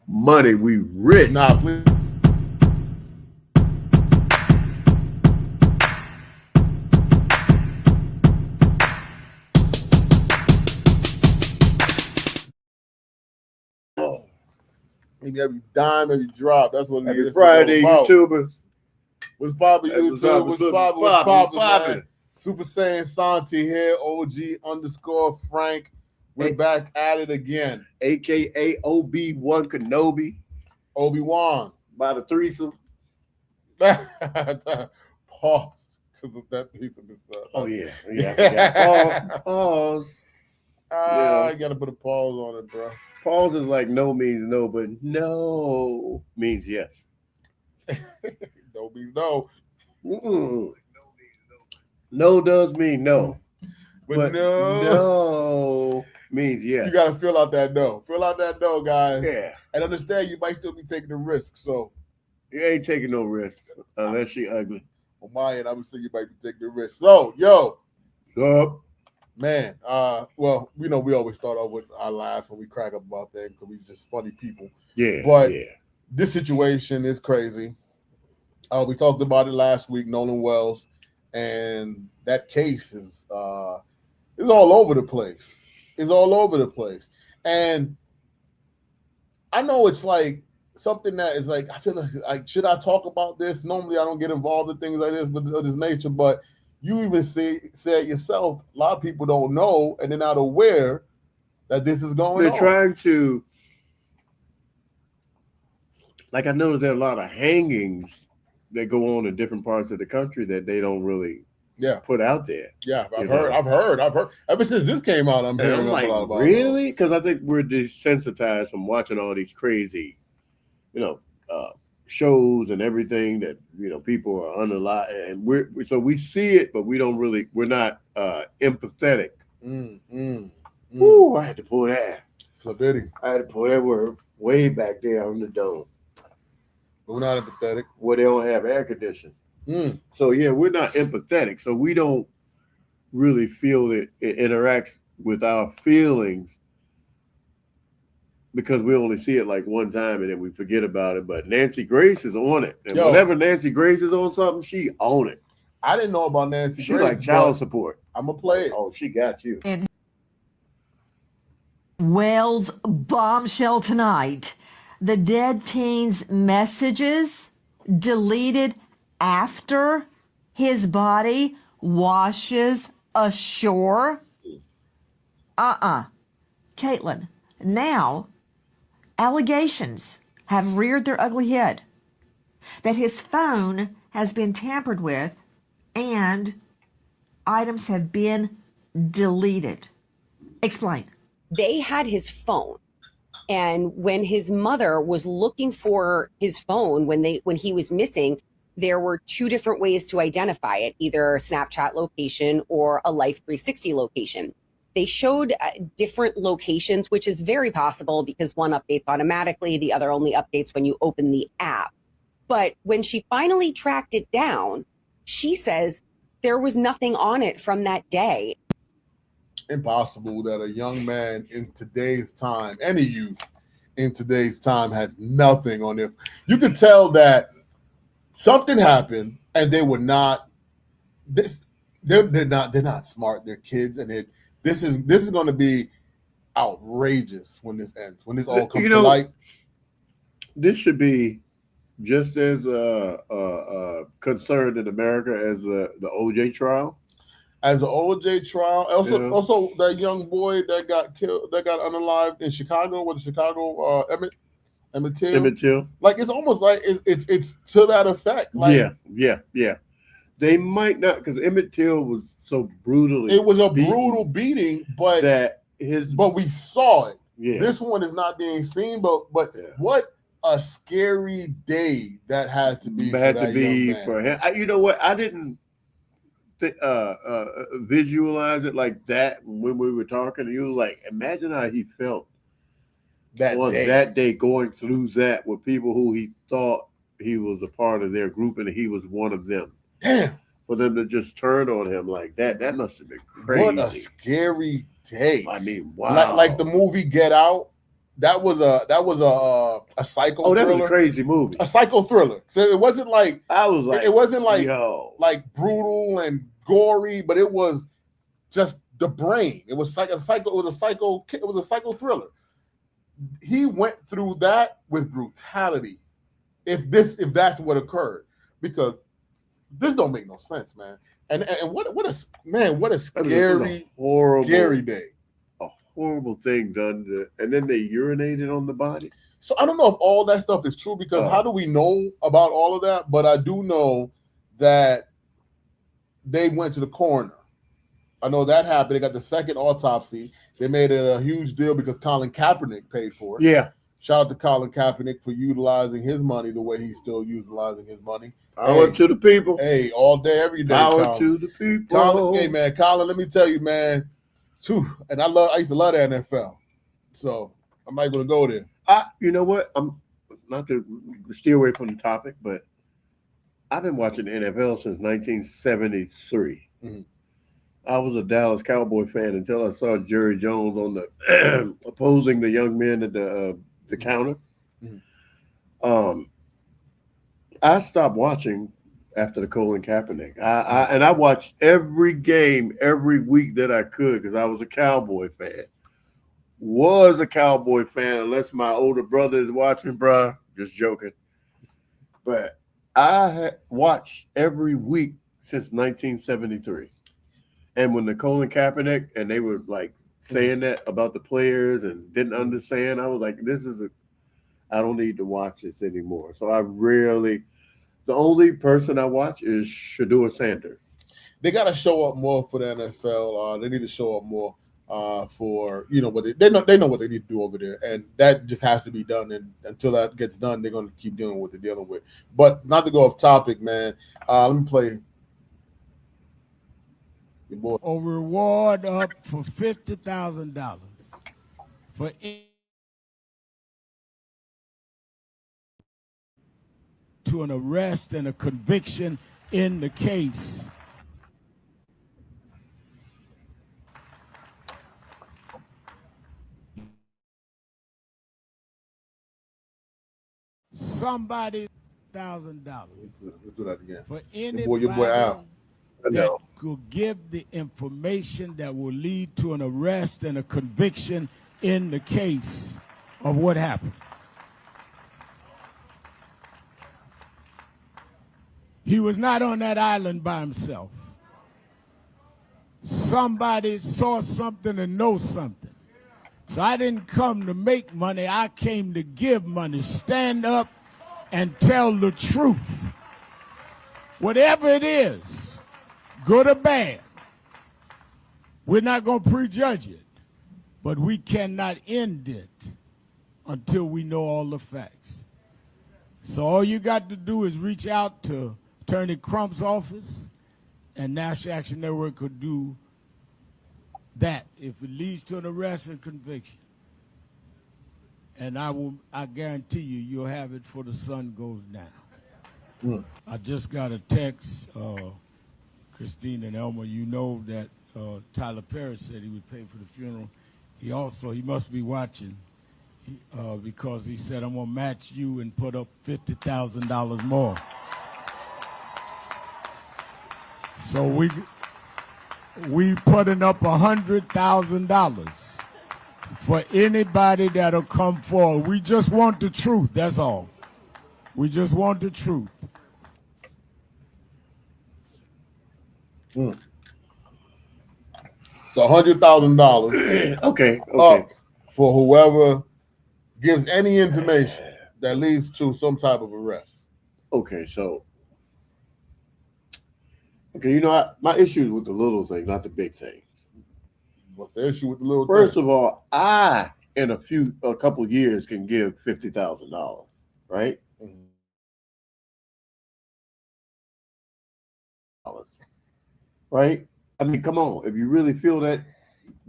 money. We rich. Nah, please. Every dime, every drop. That's what it Happy is. Friday, YouTubers. What's poppin', YouTube? What's poppin', man? Super Saiyan Santi here, OG _Frank. We're back at it again. AKA Obi-Wan Kenobi. Obi-Wan. By the threesome. Pause. Because of that threesome is oh, yeah. Pause. I got to put a pause on it, bro. Pause is like no means no, but no means yes. No means no. Mm-mm. No does mean no. But no means yes. You got to fill out that no. Fill out that no, guys. Yeah. And understand you might still be taking a risk, so. You ain't taking no risk unless she ugly. On my end, I would say you might be taking a risk. So, yo. What's up? Man, well, we always start off with our laughs when we crack up about things because we just funny people. Yeah. But this situation is crazy. We talked about it last week, Nolan Wells, and that case is all over the place. It's all over the place. And I know it's like something that is like, I feel like should I talk about this? Normally I don't get involved in things like this, but of this nature, but you even said yourself, a lot of people don't know and they're not aware that this is going on. They're trying to, like I noticed there are a lot of hangings that go on in different parts of the country that they don't really put out there. Yeah, I've heard. Ever since this came out, I'm hearing like, a lot about it. Really? Because I think we're desensitized from watching all these crazy, shows and everything that people are unalive, and we see it, but we're not empathetic. Ooh, I had to pull that. Flabidi. I had to pull that word way back there on the dome. We're not empathetic. Where they don't have air conditioning. So we're not empathetic. So we don't really feel that it interacts with our feelings, because we only see it like one time and then we forget about it. But Nancy Grace is on it. And whenever Nancy Grace is on something, she own it. I didn't know about Nancy Grace. She like child support. I'm going to play it. Oh, she got you. And Wells bombshell tonight. The dead teen's messages deleted after his body washes ashore. Caitlin, now allegations have reared their ugly head that his phone has been tampered with and items have been deleted. Explain. They had his phone, and when his mother was looking for his phone when he was missing, there were two different ways to identify it, either a Snapchat location or a Life 360 location. They showed different locations, which is very possible because one updates automatically, the other only updates when you open the app. But when she finally tracked it down, she says there was nothing on it from that day. Impossible that a young man in today's time, any youth in today's time, has nothing on it. You could tell that something happened and they were not. They're not smart. They're kids, and this is going to be outrageous when this ends. When this all comes to light. This should be just as concerned in America as the OJ trial. As the OJ trial, also that young boy that got killed, that got unalived in Chicago, with Chicago Emmett Till. Like, it's almost like it's to that effect. Like, yeah. They might not, because Emmett Till was so brutally. It was a brutal beating, but we saw it. Yeah. This one is not being seen, but what a scary day that had to be. For him. You know what? I didn't visualize it like that when we were talking. You was like, imagine how he felt that day going through that with people who he thought he was a part of their group and he was one of them. Damn. For them to just turn on him like that must have been crazy. What a scary day. I mean, wow. Like the movie Get Out. That was a psycho. Oh, that thriller. was a crazy movie. A psycho thriller. So it wasn't like it wasn't like yo. like brutal and gory, but it was just the brain. It was like a psycho. It was a psycho thriller. He went through that with brutality. If that's what occurred, because this don't make no sense, man. And what a scary, scary day. A horrible thing done and then they urinated on the body. So I don't know if all that stuff is true, because how do we know about all of that? But I do know that they went to the coroner. I know that happened. They got the second autopsy. They made it a huge deal because Colin Kaepernick paid for it. Yeah. Shout out to Colin Kaepernick for utilizing his money the way he's still utilizing his money. Power to the people. Hey, all day, every day. Power Colin. to the people. Colin, hey man, Colin, let me tell you, man. And I used to love the NFL. So I'm not going to go there. You know what? I'm not to steer away from the topic, but I've been watching the NFL since 1973. Mm-hmm. I was a Dallas Cowboy fan until I saw Jerry Jones on the opposing the young men at the counter. Mm-hmm. I stopped watching after the Colin Kaepernick. I watched every game every week that I could because I was a Cowboy fan. Was a Cowboy fan, unless my older brother is watching, bruh. Just joking. But I had watched every week since 1973. And when the Colin Kaepernick, and they were like saying that about the players and didn't understand, I was like, I don't need to watch this anymore. So the only person I watch is Shedeur Sanders. They got to show up more for the NFL. They need to show up more for, what they know what they need to do over there. And that just has to be done. And until that gets done, they're going to keep dealing with what they're dealing with. But not to go off topic, man. Let me play. A reward up for $50,000 for to an arrest and a conviction in the case somebody $1,000 Let's do that again. for anybody your boy out. that could give the information that will lead to an arrest and a conviction in the case of what happened. He was not on that island by himself. Somebody saw something and knows something. So I didn't come to make money. I came to give money. Stand up and tell the truth. Whatever it is, good or bad, we're not going to prejudge it. But we cannot end it until we know all the facts. So all you got to do is reach out to Attorney Crump's office, and National Action Network could do that if it leads to an arrest and conviction. And I guarantee you'll have it before the sun goes down. I just got a text, Christine and Elmer, you know that Tyler Perry said he would pay for the funeral. He must be watching because he said, I'm going to match you and put up $50,000 more. So we putting up $100,000 for anybody that'll come forward. We just want the truth, that's all. We just want the truth. So $100,000 Okay. up for whoever gives any information that leads to some type of arrest. Okay, so my issue is with the little things, not the big things. What's the issue with the little First thing? of all, I in a couple of years can give $50,000, right? Mm-hmm. Right? I mean, come on. If you really feel that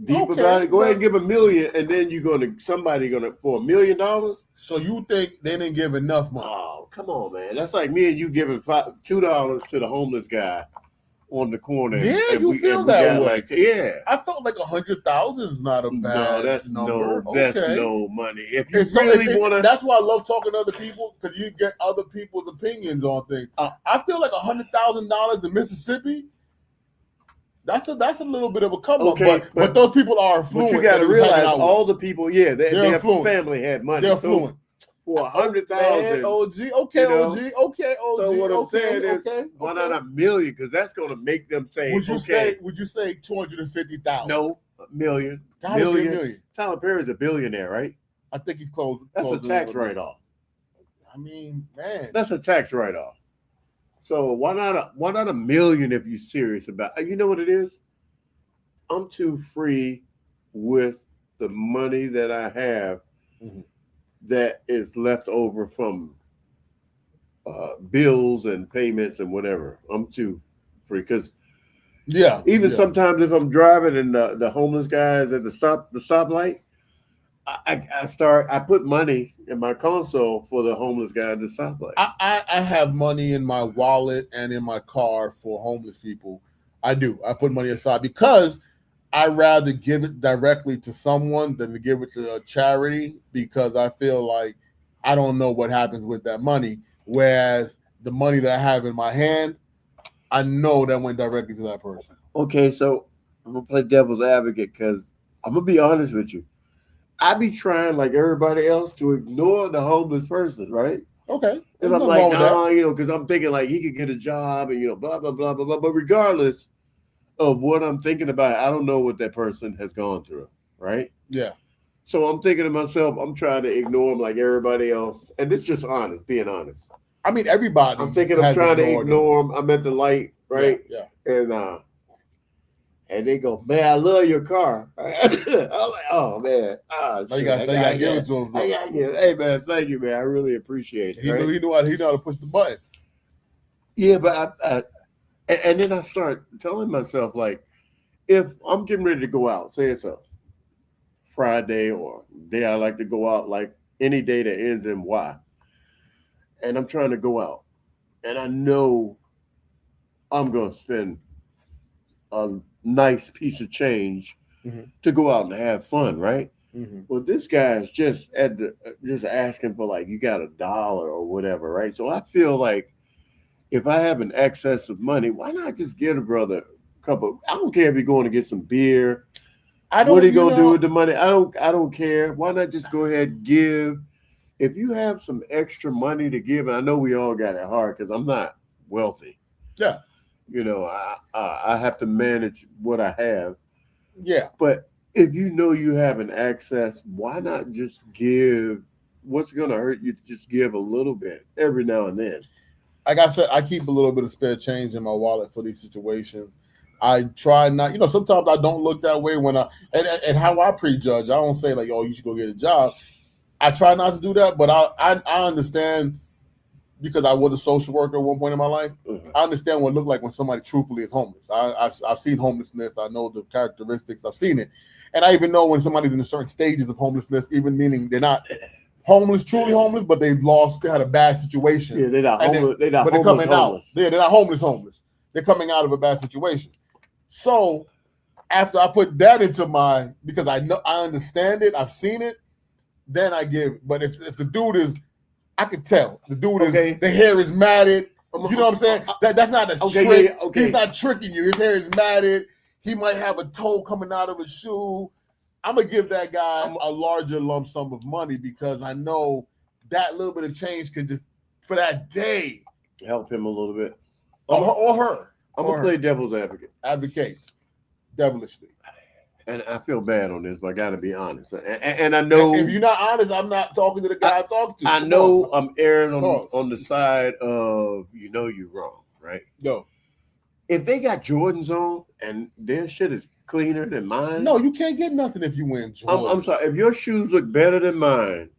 deep about it, go ahead and give $1 million, and then somebody gonna for $1 million. So you think they didn't give enough money? Oh, come on, man. That's like me and you giving $2 to the homeless guy on the corner. Yeah, and you feel that way. Like, yeah. I felt like 100,000 is not a bad number. That's okay. no money. If you really want to, that's why I love talking to other people, because you get other people's opinions on things. I feel like $100,000 in Mississippi. That's a little bit of a come up, but those people are affluent. But you got to realize all the people, their family had money. They're affluent. For 100,000, OG, okay, OG. So what I'm saying is, why not $1 million? Because that's going to make them say, Would you say 250,000? No, $1 million. Million. Tyler Perry's a billionaire, right? I think he's close. That's a tax write-off. I mean, man, that's a tax write-off. So why not $1 million if you're serious about it? You know what it is? I'm too free with the money that I have. Mm-hmm. That is left over from bills and payments and whatever. I'm too free because sometimes if I'm driving and the homeless guys at the stoplight, I put money in my console for the homeless guy at the stoplight. I have money in my wallet and in my car for homeless people. I do. I put money aside because I'd rather give it directly to someone than to give it to a charity, because I feel like I don't know what happens with that money. Whereas the money that I have in my hand, I know that went directly to that person. Okay, so I'm going to play devil's advocate because I'm going to be honest with you. I be trying, like everybody else, to ignore the homeless person, right? Okay. Because I'm like, because I'm thinking like he could get a job and, blah, blah, blah, blah, blah. But regardless of what I'm thinking about, I don't know what that person has gone through, right? Yeah. So I'm thinking to myself, I'm trying to ignore him like everybody else. And it's just being honest. I mean, everybody. I'm thinking I'm trying to ignore him. I'm at the light, right? Yeah. And they go, man, I love your car. I'm like, oh, man. You got to give it to him. I got to give it. Hey, man, thank you, man. I really appreciate it. He knew how to push the button. Yeah, but and then I start telling myself, like, if I'm getting ready to go out, say it's a Friday or day I like to go out, like any day that ends in Y, and I'm trying to go out, and I know I'm going to spend a nice piece of change to go out and have fun, right? Mm-hmm. Well, this guy's just asking for like, you got $1 or whatever, right? So I feel like if I have an excess of money, why not just get a brother a couple? I don't care if you're going to get some beer. What are you going to do with the money? I don't care. Why not just go ahead and give? If you have some extra money to give, and I know we all got it hard because I'm not wealthy. Yeah. I have to manage what I have. Yeah. But if you know you have an excess, why not just give? What's going to hurt you to just give a little bit every now and then? Like I said, I keep a little bit of spare change in my wallet for these situations. I try not, sometimes I don't look that way when and how I prejudge. I don't say like, oh, you should go get a job. I try not to do that, but I understand, because I was a social worker at one point in my life. Mm-hmm. I understand what it looked like when somebody truthfully is homeless. I've seen homelessness. I know the characteristics. I've seen it. And I even know when somebody's in certain stages of homelessness, even meaning they're not homeless, truly homeless, but they had a bad situation. Yeah, they're not homeless. They're coming out. Yeah, they're not homeless. They're coming out of a bad situation. So after I put that into because I know, I understand it, I've seen it, then I give. But if the dude is, I can tell the dude is, the hair is matted. You know what I'm saying? That's not a trick. Yeah, okay. He's not tricking you. His hair is matted. He might have a toe coming out of his shoe. I'm going to give that guy a larger lump sum of money, because I know that little bit of change could just, for that day, help him a little bit. Or her. I'm going to play devil's advocate. Advocate. Devilishly. And I feel bad on this, but I got to be honest. And I know. If you're not honest, I'm not talking to the guy I talk to. I know I'm erring on the side of, you're wrong, right? No. If they got Jordans on and their shit is cleaner than mine. No, you can't get nothing if you wear Jordans. I'm sorry. If your shoes look better than mine,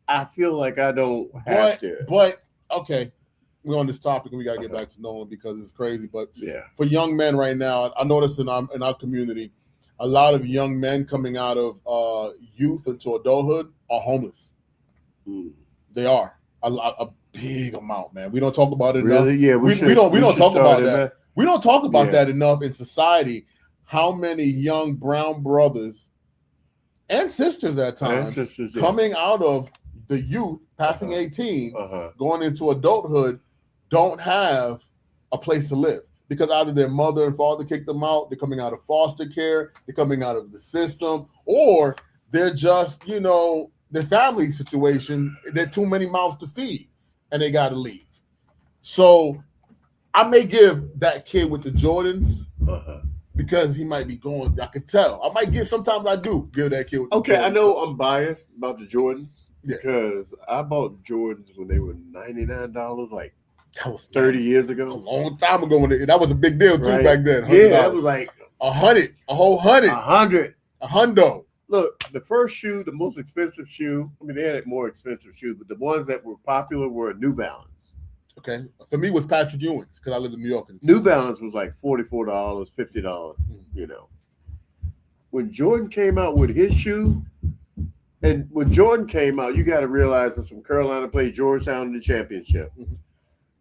I feel like I don't have to. But, okay. We're on this topic and we got to get back to Nolan because it's crazy. But for young men right now, I noticed in our community, a lot of young men coming out of youth into adulthood are homeless. Mm. They are a big amount, man. We don't talk about it enough. Really? Yeah, we don't talk about that. We don't talk about that enough in society. How many young brown brothers and sisters at times coming out of the youth, passing 18, going into adulthood, don't have a place to live because either their mother and father kicked them out, they're coming out of foster care, they're coming out of the system, or they're just, their family situation, there are too many mouths to feed and they got to leave. So I may give that kid with the Jordans because he might be going, I could tell. Sometimes I do give that kid with the Jordans. I know I'm biased about the Jordans because I bought Jordans when they were $99, like that was 30 years ago. That's a long time ago. That was a big deal too back then. $100. Yeah, that was like $100, a whole $100. A hundo. Look, the first shoe, the most expensive shoe, I mean, they had more expensive shoes, but the ones that were popular were New Balance. Okay. For me, it was Patrick Ewing's because I lived in New York. New Balance was like $44, $50, When Jordan came out with his shoe, and when Jordan came out, you got to realize that from Carolina played Georgetown in the championship. Mm-hmm.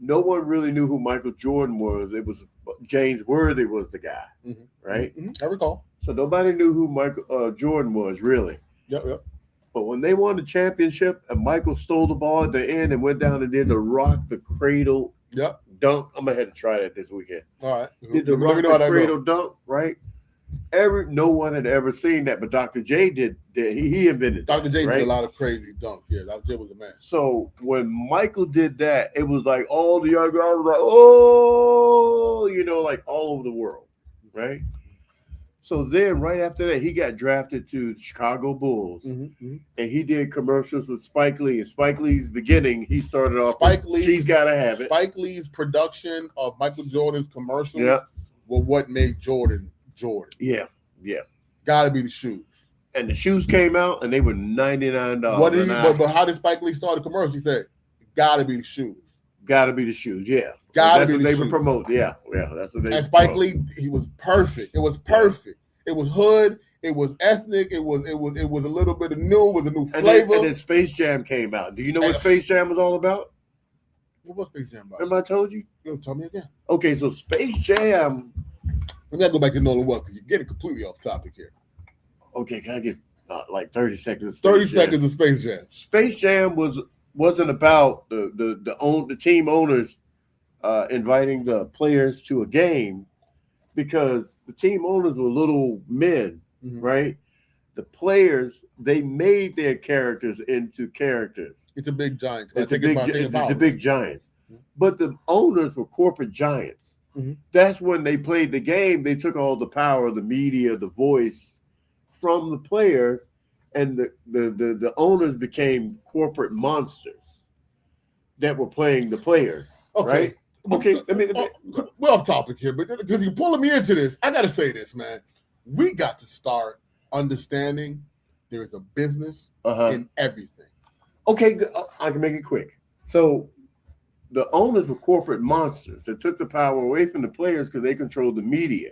No one really knew who Michael Jordan was. It was James Worthy was the guy, right? Mm-hmm. I recall. So nobody knew who Michael Jordan was, really. Yep. But when they won the championship and Michael stole the ball at the end and went down and did the rock the cradle dunk, I'm going to have to try that this weekend. All right. Did the rock the cradle dunk, right? No one had ever seen that, but Dr. J did. He invented that. Dr. J did a lot of crazy dunks. Yeah, Dr. J was a man. So when Michael did that, it was like all the young guys were like, oh, like all over the world, right? So then right after that, he got drafted to the Chicago Bulls, and he did commercials with Spike Lee. And Spike Lee's beginning, he started off She's Gotta Have It. Spike Lee's production of Michael Jordan's commercials were what made Jordan. Yeah. Gotta be the shoes. And the shoes came out, and they were $99. But how did Spike Lee start the commercial? He said, gotta be the shoes. Gotta be the shoes, yeah. That's what they would promote. Yeah, that's what they. And Spike Lee, he was perfect. It was perfect. It was hood. It was ethnic. It was a little bit of new. It was a new flavor. And then Space Jam came out. Do you know what Space Jam was all about? What was Space Jam about? Remember I told you? Tell me again. Okay, so Space Jam. Let me go back to Nolan Wells because you're getting completely off topic here. Okay, can I get like 30 seconds? 30 seconds of Space Jam. Space Jam wasn't about the team owners inviting the players to a game because the team owners were little men, right? The players, they made their characters into characters. It's a big giant. It's the big giants. But the owners were corporate giants. That's when they played the game. They took all the power, the media, the voice from the players, and the owners became corporate monsters that were playing the players, right? Okay, we're off topic here, but because you're pulling me into this, I got to say this, man. We got to start understanding there is a business in everything. Okay, I can make it quick. So the owners were corporate monsters that took the power away from the players because they controlled the media.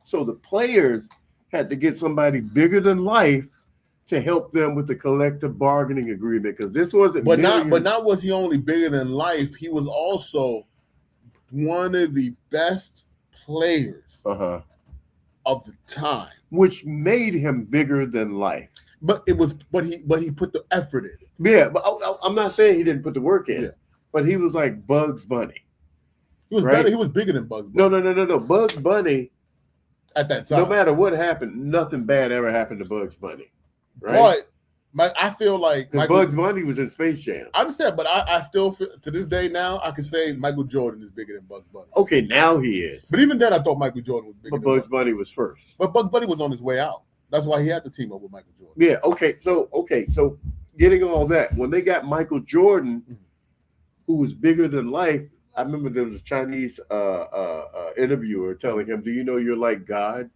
So the players had to get somebody bigger than life to help them with the collective bargaining agreement because this wasn't. But not was he only bigger than life. He was also one of the best players of the time, which made him bigger than life. But he put the effort in. Yeah, but I'm not saying he didn't put the work in. Yeah. But he was like Bugs Bunny. He was better. He was bigger than Bugs Bunny. No. Bugs Bunny. At that time, no matter what happened, nothing bad ever happened to Bugs Bunny, right? But I feel like Bugs Bunny was in Space Jam. I understand, but I still feel to this day now I can say Michael Jordan is bigger than Bugs Bunny. Okay, now he is. But even then, I thought Michael Jordan was bigger. But Bugs Bunny was first. But Bugs Bunny was on his way out. That's why he had to team up with Michael Jordan. Yeah. Okay. So getting all that, when they got Michael Jordan, who was bigger than life. I remember there was a Chinese interviewer telling him, "Do you know you're like God,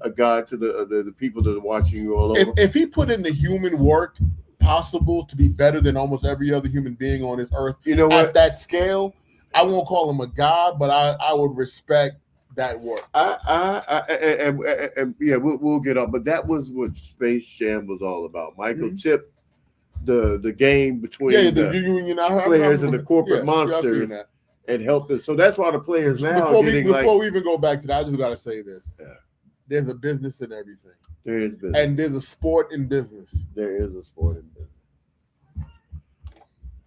a God to the people that are watching you all over?" If he put in the human work possible to be better than almost every other human being on this earth, you know what? At that scale, I won't call him a God, but I would respect that work. We'll get up. But that was what Space Jam was all about. Michael tipped the game between the union players and the corporate monsters. and help them. So that's why the players now before we even go back to that, I just got to say this. Yeah. There's a business in everything. There is business. And there's a sport in business. There is a sport in business.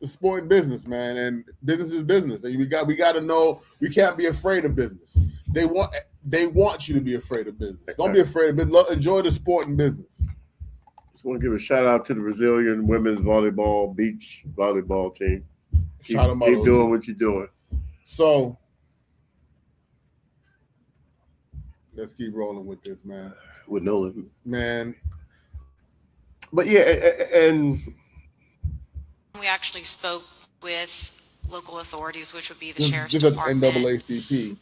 The sport in business, man, and business is business. And we got to know we can't be afraid of business. They want you to be afraid of business. Don't be afraid of business. Enjoy the sport and business. Just want to give a shout out to the Brazilian women's beach volleyball team. Keep doing what you're doing. So let's keep rolling with this, man. With Nolan, man. But yeah, and we actually spoke with local authorities, which would be the sheriff's department. NAACP.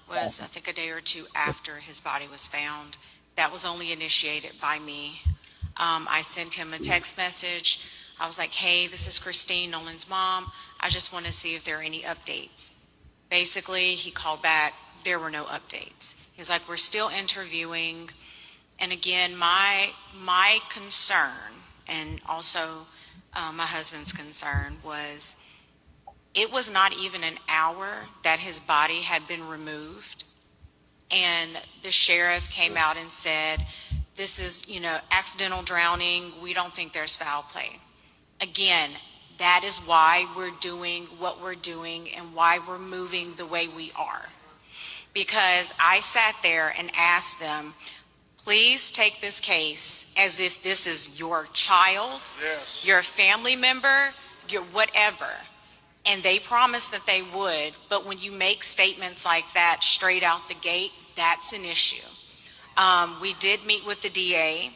Was I think a day or two after his body was found. That was only initiated by me. I sent him a text message. I was like, hey, this is Christine, Nolan's mom. I just want to see if there are any updates. Basically, he called back. There were no updates. He's like, we're still interviewing. And again, my concern, and also my husband's concern, was it was not even an hour that his body had been removed. And the sheriff came out and said, this is, accidental drowning. We don't think there's foul play. Again, that is why we're doing what we're doing and why we're moving the way we are. Because I sat there and asked them, please take this case as if this is your child, yes, your family member, your whatever. And they promised that they would, but when you make statements like that straight out the gate, that's an issue. We did meet with the DA.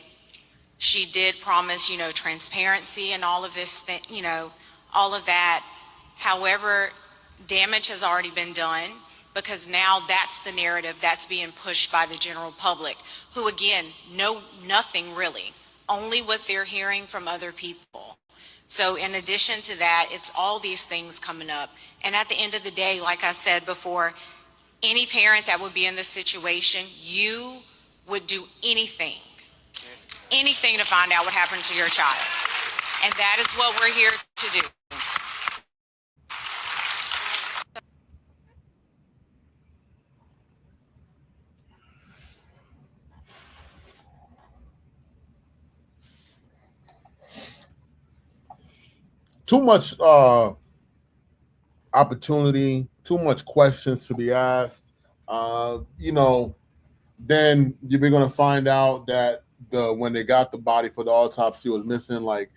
She did promise, transparency and all of this, all of that. However, damage has already been done, because now that's the narrative that's being pushed by the general public, who again know nothing really, only what they're hearing from other people. So in addition to that, it's all these things coming up. And at the end of the day, like I said before, any parent that would be in this situation, you would do anything to find out what happened to your child. And that is what we're here to do. Too much opportunity, too much questions to be asked. Then you're going to find out that when they got the body for the autopsy was missing. Like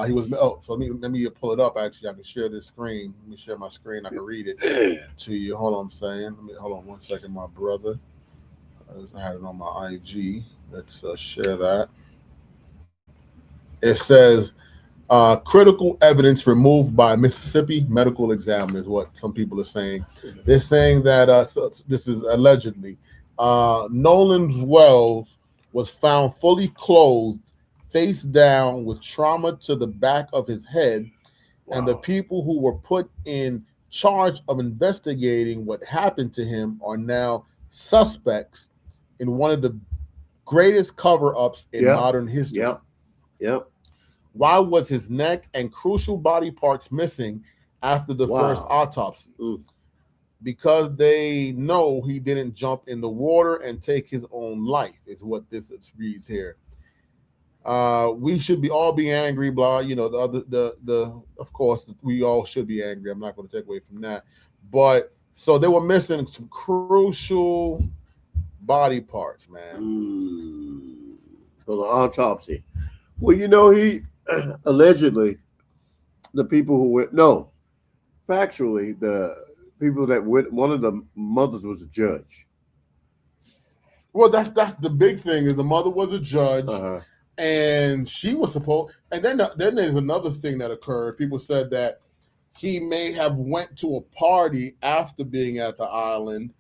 he was. Oh, so let me pull it up. Actually, I can share this screen. Let me share my screen. I can read it to you. Hold on, I'm saying. Hold on 1 second, my brother. I had it on my IG. Let's share that. It says. Critical evidence removed by Mississippi medical examiner is what some people are saying. They're saying that this is allegedly Nolan Wells was found fully clothed, face down, with trauma to the back of his head. Wow. And the people who were put in charge of investigating what happened to him are now suspects in one of the greatest cover-ups in modern history. Yep. Why was his neck and crucial body parts missing after the first autopsy? Because they know he didn't jump in the water and take his own life, is what this reads here. We should all be angry, blah. Of course, we all should be angry. I'm not going to take away from that. But so they were missing some crucial body parts, man. For the autopsy. Well, he allegedly the people who went factually the people that went, one of the mothers was a judge. Well, that's the big thing, is the mother was a judge, and she was supposed. And then there's another thing that occurred. People said that he may have went to a party after being at the island,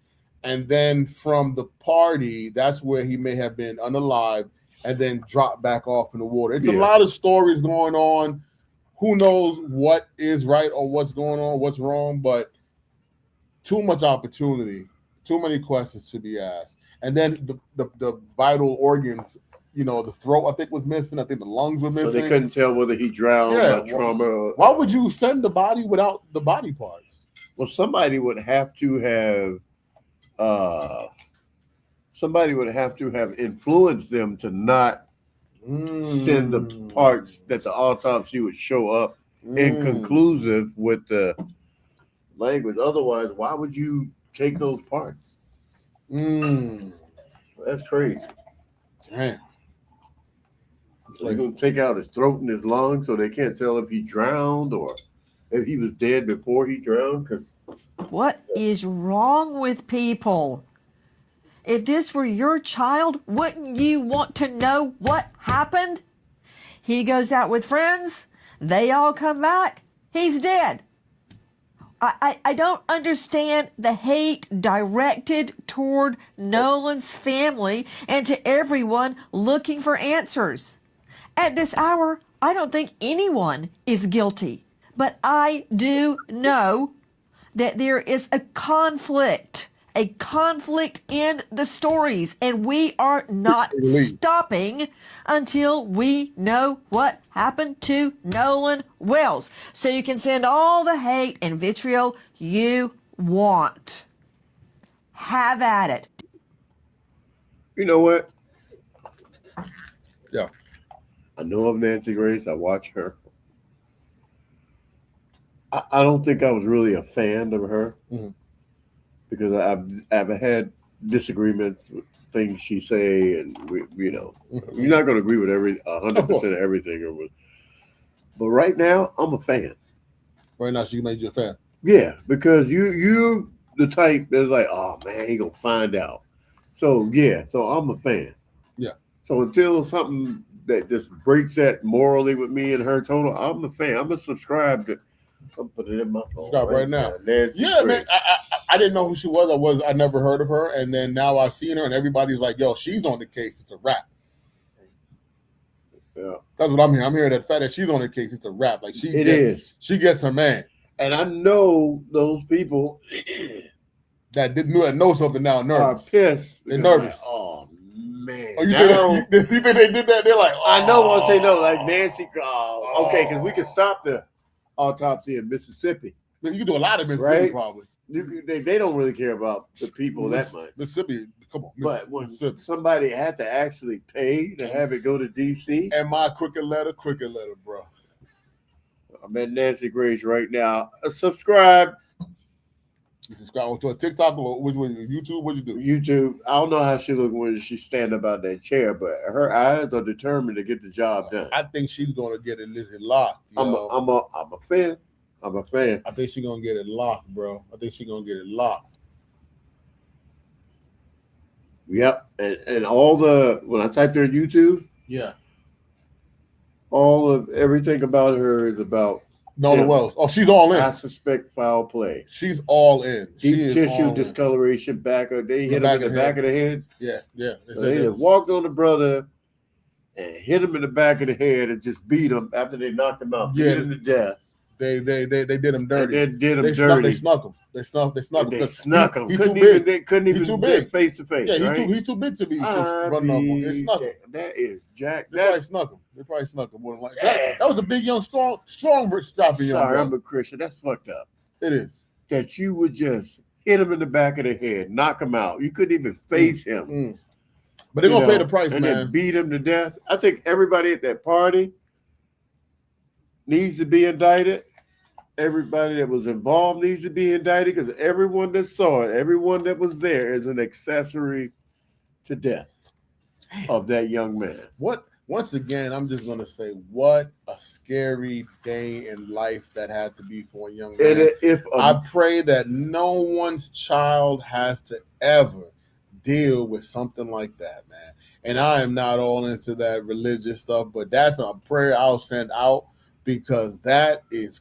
and then from the party, that's where he may have been unalived and then dropped back off in the water. It's a lot of stories going on. Who knows what is right or what's going on, what's wrong, but too much opportunity, too many questions to be asked. And then the vital organs, the throat, I think, was missing. I think the lungs were missing. So they couldn't tell whether he drowned by trauma. Why would you send the body without the body parts? Well, somebody would have to have influenced them to not send the parts that the autopsy would show up inconclusive with the language. Otherwise, why would you take those parts? That's crazy. Damn. You're going to take out his throat and his lungs so they can't tell if he drowned or if he was dead before he drowned? What is wrong with people? If this were your child, wouldn't you want to know what happened? He goes out with friends, they all come back, he's dead. I don't understand the hate directed toward Nolan's family and to everyone looking for answers. At this hour, I don't think anyone is guilty, but I do know that there is a conflict in the stories, and we are not stopping until we know what happened to Nolan Wells. So you can send all the hate and vitriol you want. Have at it. You know what? Yeah. I know of Nancy Grace. I watch her. I don't think I was really a fan of her because I've had disagreements with things she say, and you're not going to agree with 100% of everything. But right now, I'm a fan. Right now, she made you a fan. Yeah, because you the type that's like, oh man, he gonna find out. So I'm a fan. Yeah. So until something that just breaks that morally with me and her total, I'm a fan. I'm gonna subscribe to. I'm putting it in my phone subscribe right now. Nancy yeah, Grace. man. I didn't know who she was. I never heard of her, and then now I've seen her, and everybody's like, "Yo, she's on the case. It's a wrap." Yeah, that's what I'm hearing. I'm hearing that fact that she's on the case. It's a wrap. Like she gets her man. And I know those people that know something now are pissed. They're nervous. Like, oh man! Oh, you think they did that? They're like, oh. I know once they know, like Nancy. Okay, because we can stop the autopsy in Mississippi. You can do a lot of Mississippi, right? Probably. They don't really care about the people that much. Mississippi, come on. But when somebody had to actually pay to have it go to D.C. And my cricket letter, bro. I'm at Nancy Grace right now. Subscribe. You subscribe to a TikTok or which one? YouTube? What you do? YouTube. I don't know how she look when she stand up out that chair, but her eyes are determined to get the job done. I think she's gonna get it Lizzie locked. I'm a fan. I'm a fan. I think she's gonna get it locked, bro. I think she's gonna get it locked. Yep. And all when I typed her in YouTube, all of everything about her is about Nolan Wells. Oh, she's all in. I suspect foul play. She's all in. Deep tissue discoloration they hit him in the back of the head. Yeah. So they just walked on the brother and hit him in the back of the head and just beat him after they knocked him out. Beat him to death. They did him dirty. They did him dirty. They snuck him. They snuck him. They snuck him. They couldn't even do it face to face. Yeah, right? he's too big to be just running up on. They snuck him. That is Jack. They probably snuck him. More than that was a big, young, strong, strappy young. Sorry, I'm a Christian. That's fucked up. It is. That you would just hit him in the back of the head, knock him out. You couldn't even face him. But they're gonna pay the price, and man. Then beat him to death. I think everybody at that party needs to be indicted. Everybody that was involved needs to be indicted because everyone that saw it, everyone that was there is an accessory to death of that young man. Once again, I'm just going to say, what a scary day in life that had to be for a young man. I pray that no one's child has to ever deal with something like that, man. And I am not all into that religious stuff, but that's a prayer I'll send out because that is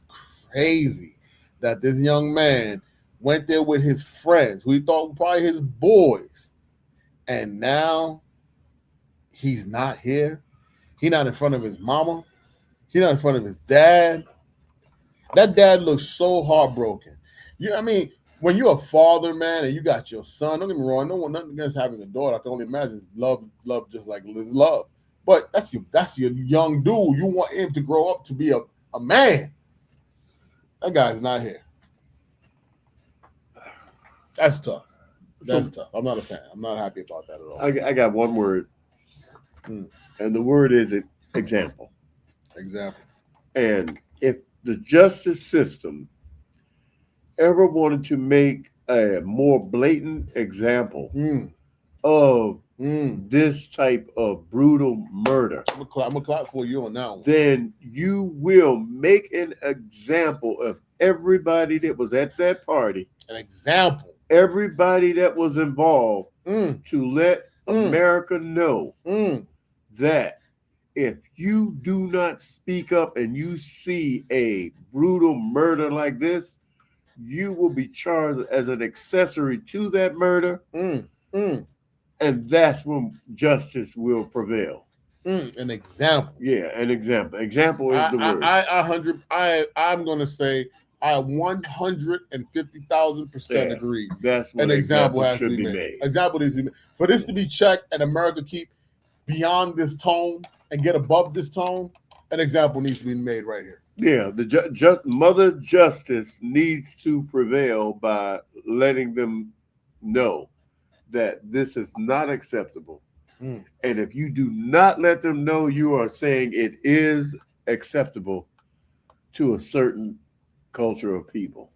crazy that this young man went there with his friends, who he thought were probably his boys, and now he's not here. He's not in front of his mama. He's not in front of his dad. That dad looks so heartbroken. I mean, when you're a father, man, and you got your son, don't get me wrong, nothing against having a daughter. I can only imagine love just like love. But that's your young dude. You want him to grow up to be a man. That guy's not here. That's tough. That's tough. I'm not a fan. I'm not happy about that at all. I got one word, and the word is example. Example. And if the justice system ever wanted to make a more blatant example of this type of brutal murder, I'm gonna clap for you on that one. then you will make an example of everybody that was at that party. An example. Everybody that was involved to let America know that if you do not speak up and you see a brutal murder like this, you will be charged as an accessory to that murder. And that's when justice will prevail. An example. Yeah, an example. Example is the word. I'm going to say I 150,000% agree. That's when an example has should to be be made. Example needs to be made. For this to be checked and America keep beyond this tone and get above this tone, an example needs to be made right here. Yeah, the Mother Justice needs to prevail by letting them know that this is not acceptable. And if you do not let them know, you are saying it is acceptable to a certain culture of people.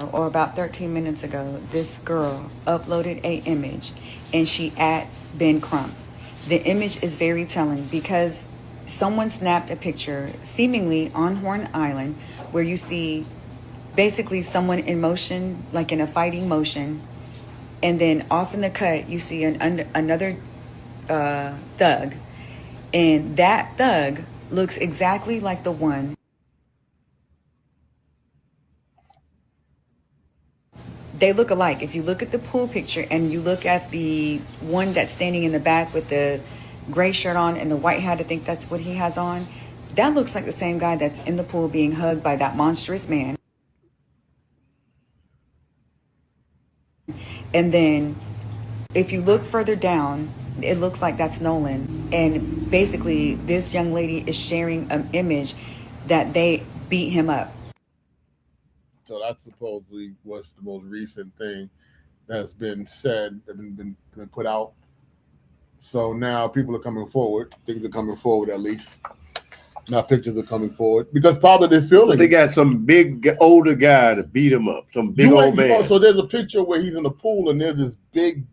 Or about 13 minutes ago, this girl uploaded an image and she at Ben Crump. The image is very telling because someone snapped a picture seemingly on Horn Island where you see basically someone in motion, like in a fighting motion. And then off in the cut, you see another thug. And that thug looks exactly like the one. They look alike. If you look at the pool picture and you look at the one that's standing in the back with the gray shirt on and the white hat, I think that's what he has on. That looks like the same guy that's in the pool being hugged by that monstrous man. And then if you look further down, it looks like that's Nolan. And basically this young lady is sharing an image that they beat him up. So that supposedly was the most recent thing that's been said, that been put out. So now people are coming forward. Things are coming forward at least. Now pictures are coming forward because probably they're feeling. They got some big older guy to beat him up. Some big old man. So there's a picture where he's in the pool and there's this big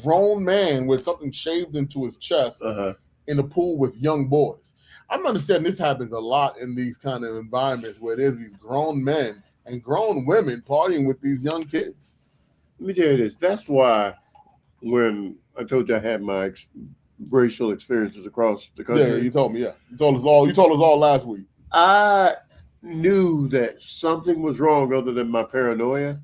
grown man with something shaved into his chest in the pool with young boys. I'm understanding this happens a lot in these kind of environments where there's these grown men and grown women partying with these young kids. Let me tell you this. That's why when I told you I had my racial experiences across the country. Yeah, you told me, yeah. You told us all last week. I knew that something was wrong other than my paranoia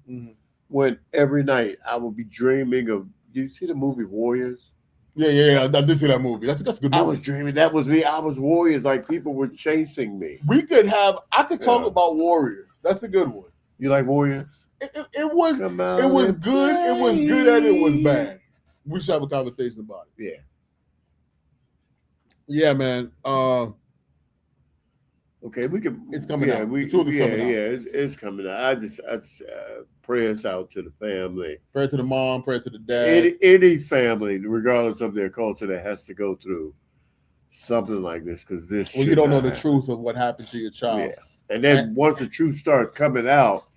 when every night I would be dreaming of, did you see the movie Warriors? Yeah. I did see that movie. That's a good movie. I was dreaming. That was me. I was Warriors. Like people were chasing me. I could talk about Warriors. That's a good one. You like Warriors? It was good. It was good and it was bad. We should have a conversation about it. Yeah. Yeah, man. Okay, we can. It's coming out. It's coming out. I just prayers out to the family. Prayer to the mom. Prayer to the dad. Any family, regardless of their culture, that has to go through something like this because this. Well, you don't know the truth of what happened to your child. Yeah. And then once the truth starts coming out,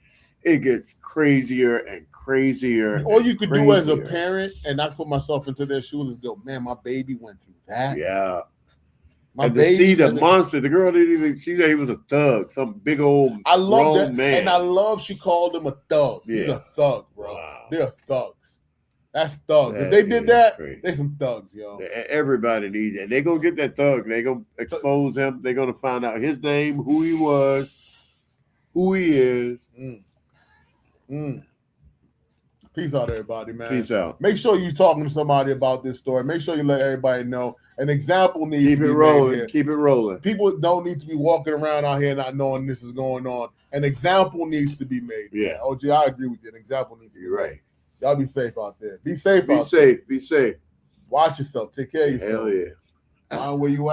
it gets crazier and crazier. All you could do as a parent, and I put myself into their shoes, is go, man, my baby went through that. Yeah. And to see the monster, the girl didn't even see that he was a thug, some big old grown man. And I love she called him a thug. Yeah. He's a thug, bro. Wow. They're thugs. That's thugs. If they did that, they some thugs, yo. Everybody needs it. They're going to get that thug. They're going to expose him. They're going to find out his name, who he was, who he is. Peace out, everybody, man. Peace out. Make sure you're talking to somebody about this story. Make sure you let everybody know. An example needs to be rolling. Keep it rolling. People don't need to be walking around out here not knowing this is going on. An example needs to be made. Yeah. OG, I agree with you. An example needs to be right. made. Y'all be safe out there. Be safe. Be safe. Be safe. Watch yourself. Take care of yourself. Hell yeah. Mind where you at.